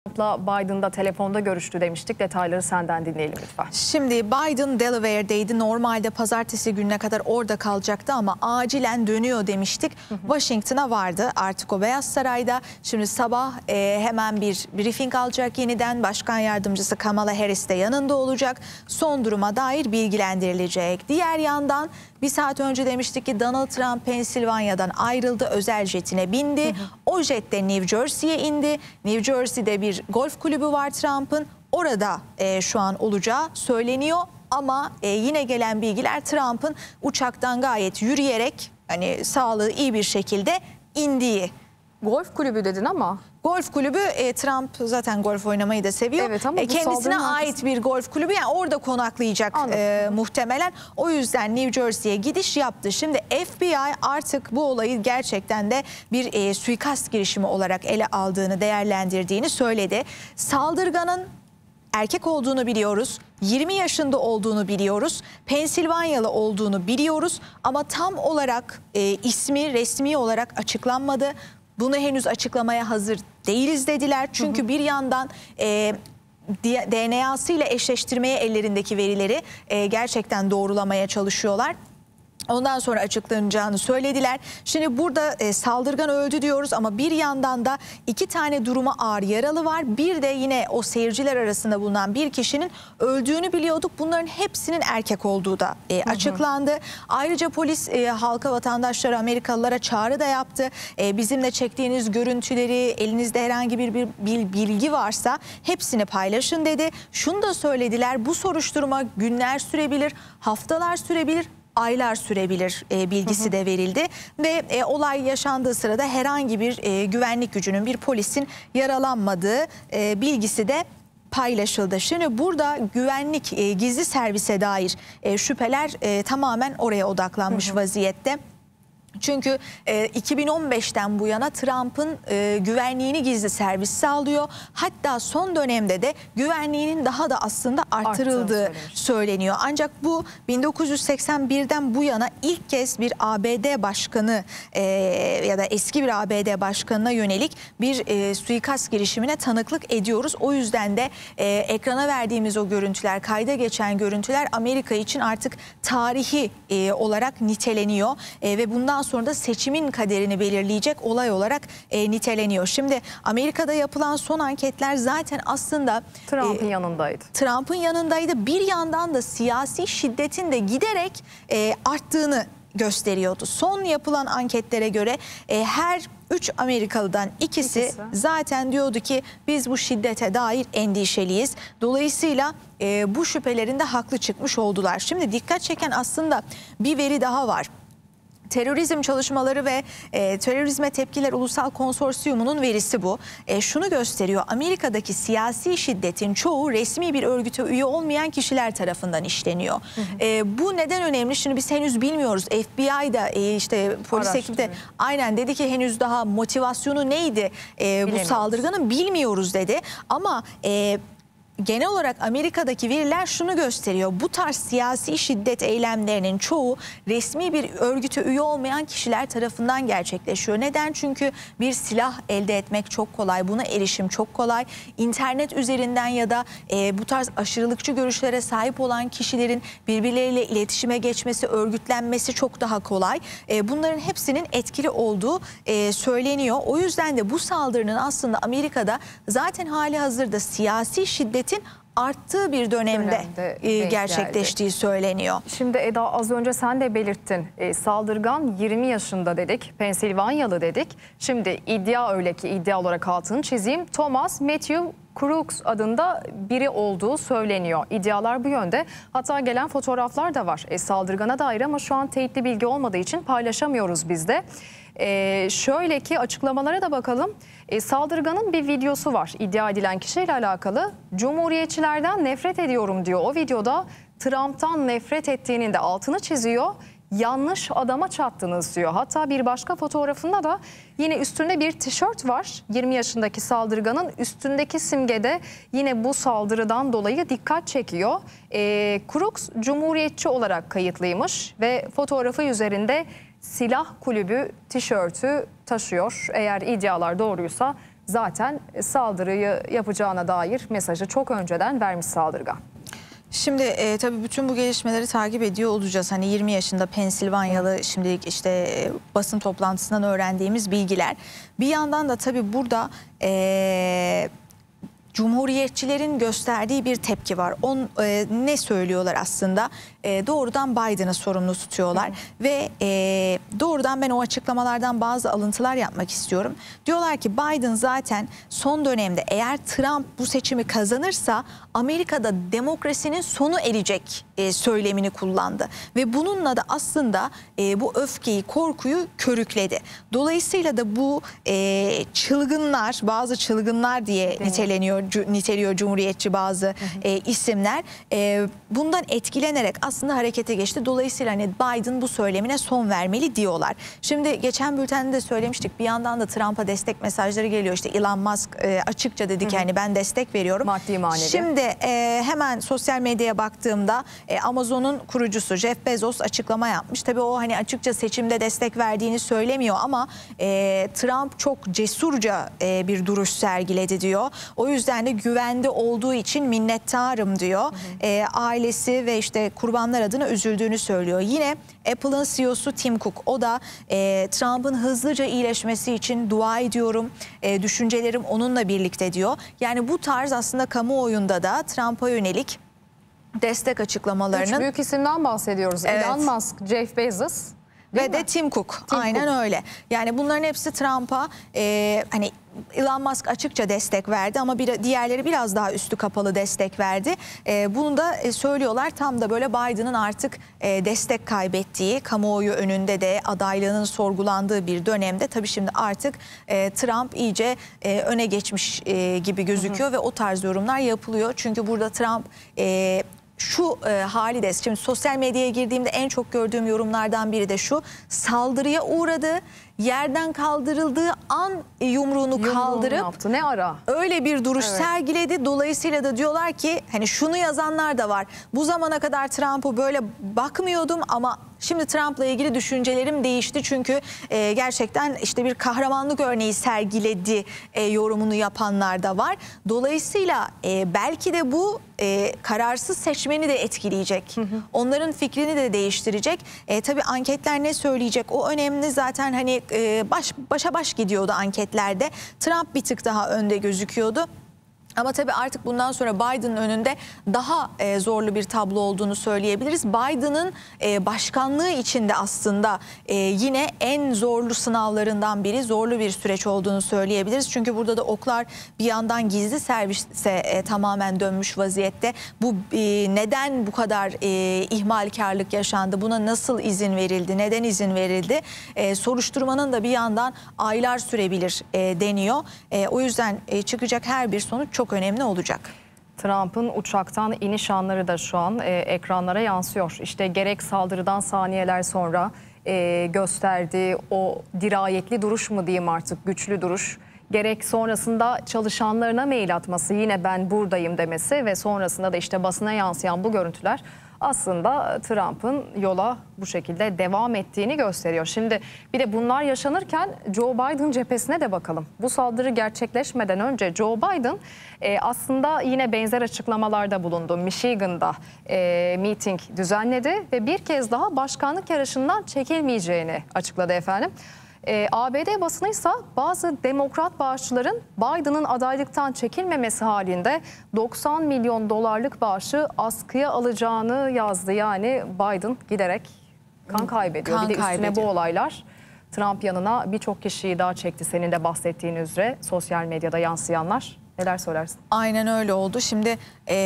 Biden'da telefonda görüştü demiştik. Detayları senden dinleyelim lütfen. Şimdi Biden Delaware'deydi. Normalde pazartesi gününe kadar orada kalacaktı ama acilen dönüyor demiştik. Washington'a vardı artık o Beyaz Saray'da. Şimdi sabah hemen bir briefing alacak yeniden. Başkan yardımcısı Kamala Harris de yanında olacak. Son duruma dair bilgilendirilecek. Diğer yandan bir saat önce demiştik ki Donald Trump Pensilvanya'dan ayrıldı. Özel jetine bindi. O jette New Jersey'ye indi. New Jersey'de bir golf kulübü var Trump'ın. Orada şu an olacağı söyleniyor. Ama yine gelen bilgiler Trump'ın uçaktan gayet yürüyerek hani sağlığı iyi bir şekilde indiği. Golf kulübü dedin ama. Golf kulübü Trump zaten golf oynamayı da seviyor. Evet, ama kendisine ait bir golf kulübü, yani orada konaklayacak muhtemelen. O yüzden New Jersey'ye gidiş yaptı. Şimdi FBI artık bu olayı gerçekten de bir suikast girişimi olarak ele aldığını, değerlendirdiğini söyledi. Saldırganın erkek olduğunu biliyoruz. 20 yaşında olduğunu biliyoruz. Pensilvanyalı olduğunu biliyoruz. Ama tam olarak ismi resmi olarak açıklanmadı. Bunu henüz açıklamaya hazır değiliz dediler. Çünkü bir yandan DNA'sı ile eşleştirmeye ellerindeki verileri gerçekten doğrulamaya çalışıyorlar. Ondan sonra açıklanacağını söylediler. Şimdi burada saldırgan öldü diyoruz ama bir yandan da 2 tane duruma ağır yaralı var. Bir de yine o seyirciler arasında bulunan bir kişinin öldüğünü biliyorduk. Bunların hepsinin erkek olduğu da açıklandı. Ayrıca polis halka, vatandaşlara, Amerikalılara çağrı da yaptı. Bizimle çektiğiniz görüntüleri, elinizde herhangi bir bilgi varsa hepsini paylaşın dedi. Şunu da söylediler: bu soruşturma günler sürebilir, haftalar sürebilir, aylar sürebilir bilgisi de verildi ve olay yaşandığı sırada herhangi bir güvenlik gücünün, bir polisin yaralanmadığı bilgisi de paylaşıldı. Şimdi burada güvenlik, gizli servise dair şüpheler tamamen oraya odaklanmış vaziyette. Çünkü 2015'ten bu yana Trump'ın güvenliğini gizli servis sağlıyor. Hatta son dönemde de güvenliğinin daha da aslında artırıldığı söyleniyor. Ancak bu 1981'den bu yana ilk kez bir ABD başkanı ya da eski bir ABD başkanına yönelik bir suikast girişimine tanıklık ediyoruz. O yüzden de ekrana verdiğimiz o görüntüler, kayda geçen görüntüler Amerika için artık tarihi olarak niteleniyor ve bundan sonra da seçimin kaderini belirleyecek olay olarak niteleniyor. Şimdi Amerika'da yapılan son anketler zaten aslında Trump'ın yanındaydı. Trump'ın yanındaydı. Bir yandan da siyasi şiddetin de giderek arttığını gösteriyordu. Son yapılan anketlere göre her 3 Amerikalı'dan ikisi zaten diyordu ki biz bu şiddete dair endişeliyiz. Dolayısıyla bu şüphelerinde haklı çıkmış oldular. Şimdi dikkat çeken aslında bir veri daha var. Terörizm Çalışmaları ve Terörizme Tepkiler Ulusal Konsorsiyumu'nun verisi bu. Şunu gösteriyor: Amerika'daki siyasi şiddetin çoğu resmi bir örgüte üye olmayan kişiler tarafından işleniyor. Bu neden önemli? Şimdi biz henüz bilmiyoruz. FBI'da işte polis ekibi de aynen dedi ki henüz daha motivasyonu neydi bu saldırganın bilmiyoruz dedi. Ama genel olarak Amerika'daki veriler şunu gösteriyor: bu tarz siyasi şiddet eylemlerinin çoğu resmi bir örgüte üye olmayan kişiler tarafından gerçekleşiyor. Neden? Çünkü bir silah elde etmek çok kolay, buna erişim çok kolay. İnternet üzerinden ya da bu tarz aşırılıkçı görüşlere sahip olan kişilerin birbirleriyle iletişime geçmesi, örgütlenmesi çok daha kolay. Bunların hepsinin etkili olduğu söyleniyor. O yüzden de bu saldırının aslında Amerika'da zaten hali hazırda siyasi şiddet arttığı bir dönemde gerçekleştiği söyleniyor. Şimdi Eda, az önce sen de belirttin. Saldırgan 20 yaşında dedik, Pensilvanyalı dedik. Şimdi iddia, öyle ki iddia olarak altını çizeyim, Thomas Matthew Crooks adında biri olduğu söyleniyor. İddialar bu yönde. Hatta gelen fotoğraflar da var saldırgana dair ama şu an teyitli bilgi olmadığı için paylaşamıyoruz biz de. Şöyle ki açıklamalara da bakalım. Saldırganın bir videosu var iddia edilen kişiyle alakalı. Cumhuriyetçilerden nefret ediyorum diyor. O videoda Trump'tan nefret ettiğinin de altını çiziyor. Yanlış adama çattınız diyor. Hatta bir başka fotoğrafında da yine üstünde bir tişört var. 20 yaşındaki saldırganın üstündeki simgede yine bu saldırıdan dolayı dikkat çekiyor. Crooks Cumhuriyetçi olarak kayıtlıymış ve fotoğrafı üzerinde silah kulübü tişörtü taşıyor. Eğer iddialar doğruysa zaten saldırıyı yapacağına dair mesajı çok önceden vermiş saldırgan. Şimdi tabii bütün bu gelişmeleri takip ediyor olacağız. Hani 20 yaşında Pensilvanyalı, şimdilik işte basın toplantısından öğrendiğimiz bilgiler. Bir yandan da tabii burada Cumhuriyetçilerin gösterdiği bir tepki var. Ne söylüyorlar aslında? Doğrudan Biden'ı sorumlu tutuyorlar. Ve doğrudan ben o açıklamalardan bazı alıntılar yapmak istiyorum. Diyorlar ki Biden zaten son dönemde eğer Trump bu seçimi kazanırsa Amerika'da demokrasinin sonu erecek söylemini kullandı. Ve bununla da aslında bu öfkeyi, korkuyu körükledi. Dolayısıyla da bu çılgınlar, bazı çılgınlar diye niteliyor Cumhuriyetçi bazı isimler. Bundan etkilenerek aslında harekete geçti. Dolayısıyla hani Biden bu söylemine son vermeli diyorlar. Şimdi geçen bültende de söylemiştik. Bir yandan da Trump'a destek mesajları geliyor. İşte Elon Musk açıkça dedi ki hani ben destek veriyorum. Maddi manevi. Şimdi hemen sosyal medyaya baktığımda Amazon'un kurucusu Jeff Bezos açıklama yapmış. Tabii o hani açıkça seçimde destek verdiğini söylemiyor ama Trump çok cesurca bir duruş sergiledi diyor. O yüzden de güvende olduğu için minnettarım diyor. Ailesi ve işte kurbanlar adına üzüldüğünü söylüyor. Yine Apple'ın CEO'su Tim Cook, o da Trump'ın hızlıca iyileşmesi için dua ediyorum. Düşüncelerim onunla birlikte diyor. Yani bu tarz aslında kamuoyunda da Trump'a yönelik destek açıklamalarının... 3 büyük isimden bahsediyoruz. Evet. Elon Musk, Jeff Bezos ve de Tim Cook. Aynen öyle. Yani bunların hepsi Trump'a hani Elon Musk açıkça destek verdi ama diğerleri biraz daha üstü kapalı destek verdi. Bunu da söylüyorlar, tam da böyle Biden'ın artık destek kaybettiği, kamuoyu önünde de adaylığının sorgulandığı bir dönemde tabii şimdi artık Trump iyice öne geçmiş gibi gözüküyor ve o tarz yorumlar yapılıyor. Çünkü burada Trump şu hali de, şimdi sosyal medyaya girdiğimde en çok gördüğüm yorumlardan biri de şu: saldırıya uğradı, yerden kaldırıldığı an yumruğunu kaldırıp yaptı. Ne ara? Öyle bir duruş sergiledi. Dolayısıyla da diyorlar ki hani şunu yazanlar da var: bu zamana kadar Trump'a böyle bakmıyordum ama şimdi Trump'la ilgili düşüncelerim değişti. Çünkü gerçekten işte bir kahramanlık örneği sergiledi yorumunu yapanlar da var. Dolayısıyla belki de bu kararsız seçmeni de etkileyecek. Onların fikrini de değiştirecek. Tabii anketler ne söyleyecek? O önemli zaten, hani başa baş gidiyordu anketlerde. Trump bir tık daha önde gözüküyordu. Ama tabii artık bundan sonra Biden'ın önünde daha zorlu bir tablo olduğunu söyleyebiliriz. Biden'ın başkanlığı içinde aslında yine en zorlu sınavlarından biri, zorlu bir süreç olduğunu söyleyebiliriz. Çünkü burada da oklar bir yandan gizli servise tamamen dönmüş vaziyette. Bu neden bu kadar ihmalkarlık yaşandı? Buna nasıl izin verildi? Neden izin verildi? Soruşturmanın da bir yandan aylar sürebilir deniyor. O yüzden çıkacak her bir sonuç çok önemli olacak. Trump'ın uçaktan iniş anları da şu an ekranlara yansıyor. İşte gerek saldırıdan saniyeler sonra gösterdiği o dirayetli duruş mu diyeyim artık, güçlü duruş, gerek sonrasında çalışanlarına mail atması, yine ben buradayım demesi ve sonrasında da işte basına yansıyan bu görüntüler aslında Trump'ın yola bu şekilde devam ettiğini gösteriyor. Şimdi bir de bunlar yaşanırken Joe Biden cephesine de bakalım. Bu saldırı gerçekleşmeden önce Joe Biden aslında yine benzer açıklamalarda bulundu. Michigan'da miting düzenledi ve bir kez daha başkanlık yarışından çekilmeyeceğini açıkladı efendim. ABD basınıysa bazı demokrat bağışçıların Biden'ın adaylıktan çekilmemesi halinde 90 milyon dolarlık bağışı askıya alacağını yazdı. Yani Biden giderek kan kaybediyor. Bir de üstüne bu olaylar Trump yanına birçok kişiyi daha çekti. Senin de bahsettiğin üzere sosyal medyada yansıyanlar. Neler söylersin? Aynen öyle oldu. Şimdi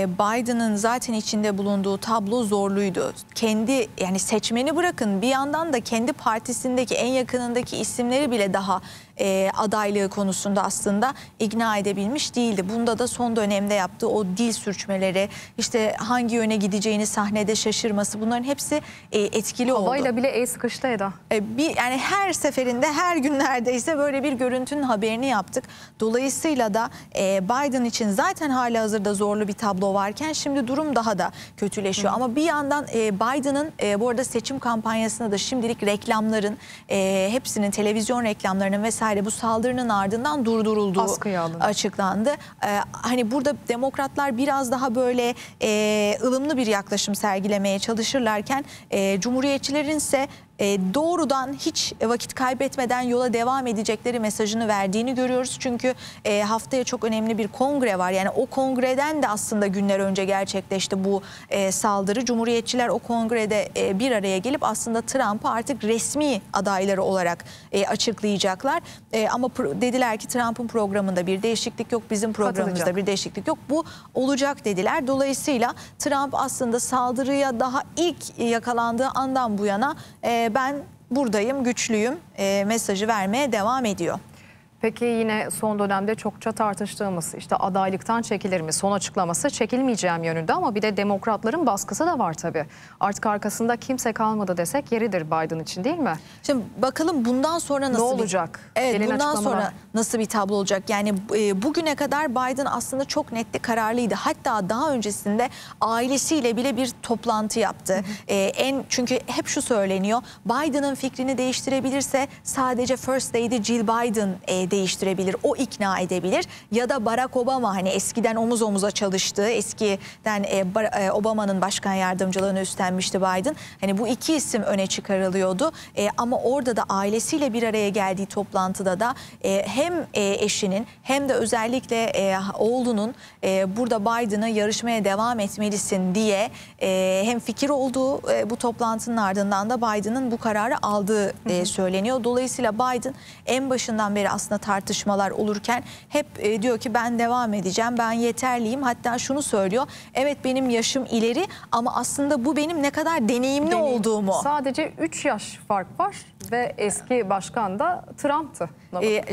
Biden'ın zaten içinde bulunduğu tablo zorluydu. Kendi, yani seçmeni bırakın, bir yandan da kendi partisindeki en yakınındaki isimleri bile daha adaylığı konusunda aslında ikna edebilmiş değildi. Bunda da son dönemde yaptığı o dil sürçmeleri, işte hangi yöne gideceğini sahnede şaşırması, bunların hepsi etkili oldu. Havayla bile el sıkıştı Eda. Yani her seferinde, her gün neredeyse böyle bir görüntünün haberini yaptık. Dolayısıyla da Biden için zaten halihazırda zorlu bir tablo varken şimdi durum daha da kötüleşiyor. Ama bir yandan Biden'ın bu arada seçim kampanyasında da şimdilik reklamların hepsinin, televizyon reklamlarının vesaire vesaire bu saldırının ardından durdurulduğu Askıya alındı. açıklandı. Hani burada demokratlar biraz daha böyle ılımlı bir yaklaşım sergilemeye çalışırlarken cumhuriyetçilerin ise doğrudan hiç vakit kaybetmeden yola devam edecekleri mesajını verdiğini görüyoruz. Çünkü haftaya çok önemli bir kongre var. Yani o kongreden de aslında günler önce gerçekleşti bu saldırı. Cumhuriyetçiler o kongrede bir araya gelip aslında Trump'ı artık resmi adayları olarak açıklayacaklar. Ama dediler ki Trump'ın programında bir değişiklik yok, bizim programımızda bir değişiklik yok. Bu olacak dediler. Dolayısıyla Trump aslında saldırıya daha ilk yakalandığı andan bu yana ben buradayım, güçlüyüm mesajı vermeye devam ediyor. Peki yine son dönemde çokça tartıştığımız işte adaylıktan çekilir mi? Son açıklaması çekilmeyeceğim yönünde ama bir de demokratların baskısı da var tabii. Artık arkasında kimse kalmadı desek yeridir Biden için, değil mi? Şimdi bakalım bundan sonra nasıl olacak? Evet, Gelen bundan açıklamalar. sonra nasıl bir tablo olacak? Yani bugüne kadar Biden aslında çok netli, kararlıydı. Hatta daha öncesinde ailesiyle bile bir toplantı yaptı. Çünkü hep şu söyleniyor. Biden'ın fikrini değiştirebilirse sadece First Lady Jill Biden değiştirebilir, o ikna edebilir. Ya da Barack Obama, hani eskiden omuz omuza çalıştığı, eskiden Obama'nın başkan yardımcılığını üstlenmişti Biden. Hani bu iki isim öne çıkarılıyordu. Ama orada da ailesiyle bir araya geldiği toplantıda da hem eşinin hem de özellikle oğlunun burada Biden'ı yarışmaya devam etmelisin diye hem fikir olduğu bu toplantının ardından da Biden'ın bu kararı aldığı söyleniyor. Dolayısıyla Biden en başından beri aslında tartışmalar olurken hep diyor ki ben devam edeceğim, ben yeterliyim. Hatta şunu söylüyor, evet benim yaşım ileri ama aslında bu benim ne kadar deneyimli olduğumu. Sadece 3 yaş fark var ve eski başkan da Trump'tı.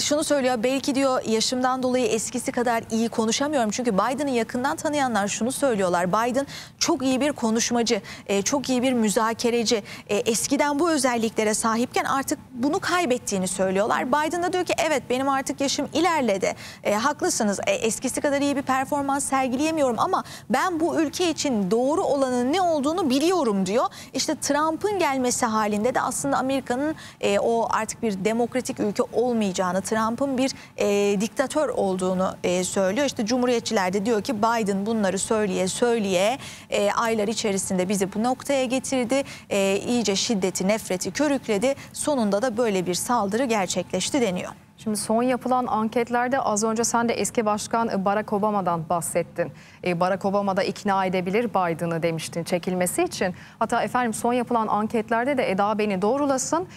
Şunu söylüyor, belki diyor yaşımdan dolayı eskisi kadar iyi konuşamıyorum. Çünkü Biden'ı yakından tanıyanlar şunu söylüyorlar. Biden çok iyi bir konuşmacı, çok iyi bir müzakereci. Eskiden bu özelliklere sahipken artık bunu kaybettiğini söylüyorlar. Biden da diyor ki evet benim artık yaşım ilerledi. Haklısınız, eskisi kadar iyi bir performans sergileyemiyorum ama ben bu ülke için doğru olanın ne olduğunu biliyorum diyor. İşte Trump'ın gelmesi halinde de aslında Amerika'nın o artık bir demokratik ülke olmayacağını, Trump'ın bir diktatör olduğunu söylüyor. İşte Cumhuriyetçiler de diyor ki Biden bunları söyleye aylar içerisinde bizi bu noktaya getirdi. İyice şiddeti, nefreti körükledi. Sonunda da böyle bir saldırı gerçekleşti deniyor. Şimdi son yapılan anketlerde az önce sen de eski başkan Barack Obama'dan bahsettin. Barack Obama da ikna edebilir Biden'ı demiştin çekilmesi için. Hatta efendim son yapılan anketlerde de Eda beni doğrulasın.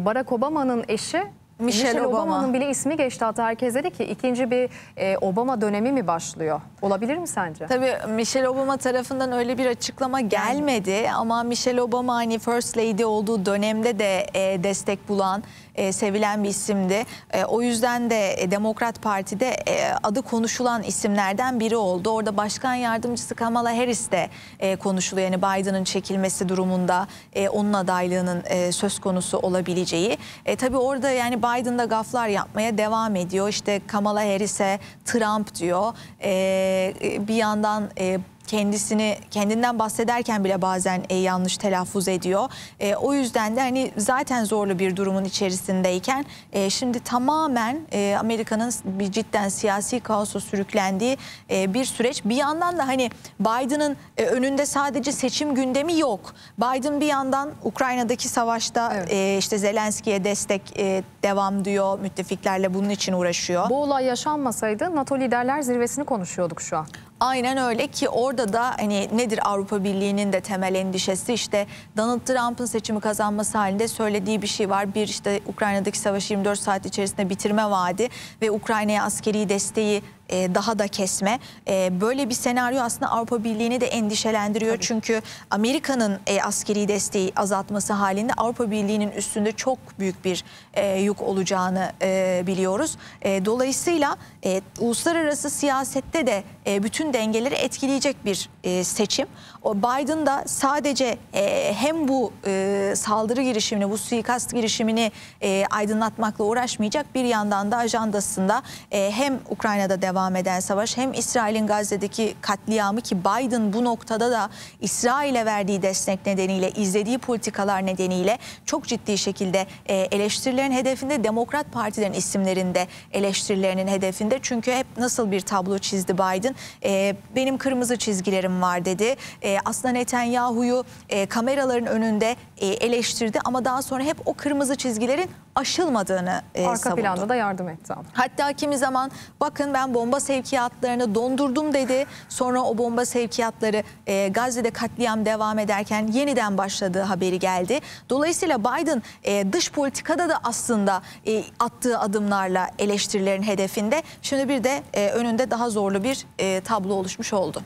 Barack Obama'nın eşi Michelle Obama'nın bile ismi geçti. Hatta herkes dedi ki ikinci bir Obama dönemi mi başlıyor? Olabilir mi sence? Tabii Michelle Obama tarafından öyle bir açıklama gelmedi ama Michelle Obama hani First Lady olduğu dönemde de destek bulan, sevilen bir isimdi. O yüzden de Demokrat Parti'de adı konuşulan isimlerden biri oldu. Orada başkan yardımcısı Kamala Harris de konuşuluyor. Yani Biden'ın çekilmesi durumunda onun adaylığının söz konusu olabileceği. Tabii orada yani Biden da gaflar yapmaya devam ediyor. İşte Kamala Harris'e Trump diyor. Bir yandan kendinden bahsederken bile bazen yanlış telaffuz ediyor. O yüzden de hani zaten zorlu bir durumun içerisindeyken şimdi tamamen Amerika'nın bir cidden siyasi kaosa sürüklendiği bir süreç. Bir yandan da hani Biden'ın önünde sadece seçim gündemi yok. Biden bir yandan Ukrayna'daki savaşta işte Zelenski'ye destek devam diyor. Müttefiklerle bunun için uğraşıyor. Bu olay yaşanmasaydı NATO Liderler Zirvesi'ni konuşuyorduk şu an. Aynen öyle ki orada da hani nedir Avrupa Birliği'nin de temel endişesi, işte Donald Trump'ın seçimi kazanması halinde söylediği bir şey var. Bir işte Ukrayna'daki savaşı 24 saat içerisinde bitirme vaadi ve Ukrayna'ya askeri desteği daha da kesme. Böyle bir senaryo aslında Avrupa Birliği'ni de endişelendiriyor. Tabii. Çünkü Amerika'nın askeri desteği azaltması halinde Avrupa Birliği'nin üstünde çok büyük bir yük olacağını biliyoruz. Dolayısıyla uluslararası siyasette de bütün dengeleri etkileyecek bir seçim. O Biden da sadece hem bu saldırı girişimini, bu suikast girişimini aydınlatmakla uğraşmayacak, bir yandan da ajandasında hem Ukrayna'da devam devam eden savaş, hem İsrail'in Gazze'deki katliamı ki Biden bu noktada da İsrail'e verdiği destek nedeniyle, izlediği politikalar nedeniyle çok ciddi şekilde eleştirilerin hedefinde, Demokrat Partilerin isimlerinde eleştirilerinin hedefinde. Çünkü hep nasıl bir tablo çizdi Biden? Benim kırmızı çizgilerim var dedi. Aslında Netanyahu'yu kameraların önünde eleştirdi ama daha sonra hep o kırmızı çizgilerin aşılmadığını Arka savundu. planda da yardım etti. Hatta kimi zaman bakın ben bomba sevkiyatlarını dondurdum dedi. Sonra o bomba sevkiyatları Gazze'de katliam devam ederken yeniden başladığı haberi geldi. Dolayısıyla Biden dış politikada da aslında attığı adımlarla eleştirilerin hedefinde. Şimdi bir de önünde daha zorlu bir tablo oluşmuş oldu.